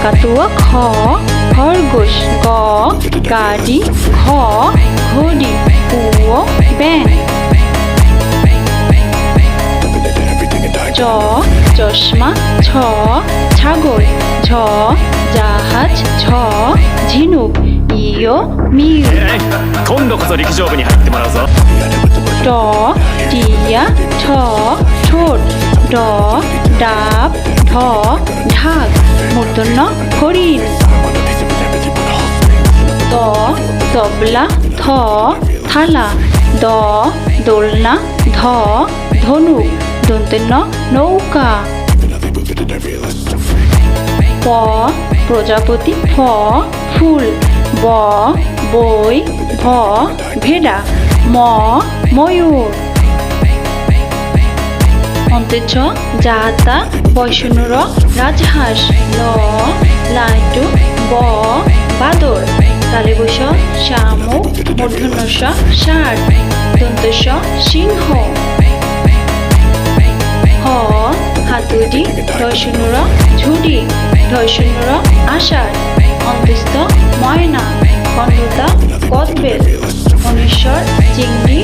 কাকাতুয়া খ খরগোশ গ গাড়ি ঘ ঘড়ি উ ব্যাঙ চ চশমা ছ ছাগল ঝ জাহাজ ঝ ঝিনুক ইয় মিউ今度こそ陸上部に入ってもらうぞ ট টিয়া ঠ ঠোঁট ড ডাব ঢ ঢাক মূর্ধন্য হরিণ ত তবলা থ থালা দ দোলনা ধ ধনুক দন্তেন্য নৌকা প প্রজাপতি ফ ফুল ব বই ভ ভেড়া ম ময়ূর অন্তেচ্ছ জাতা বৈষ্ণুর রাজহাঁস ল লাইটু ব বাদর তালে বস শামুক মূর্ধন্যস্ব ষাঁড় দন্তস্ব সিংহ হ হাতুড়ি ঢয়শূন্যর ঝুড়ি ঢয়শূন্যর আষাঢ় অন্ত্যস্ত ময়না খণ্ডতা কদবেল মনীশ্বর চিংড়ি